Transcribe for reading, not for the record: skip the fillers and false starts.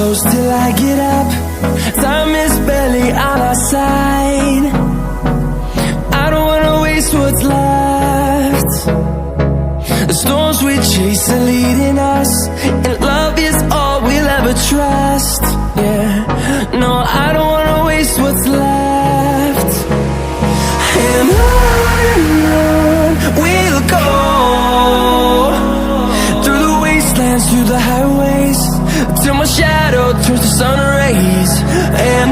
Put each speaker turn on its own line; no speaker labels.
close till I get up. Time is barely on our side. I don't wanna waste what's left. The storms we chase are leading us, and love is all we'll ever trust. Yeah, no, I don't wanna waste what's left. And on we'll go, through the wastelands, through the highways, till my shadow turns to sun rays. And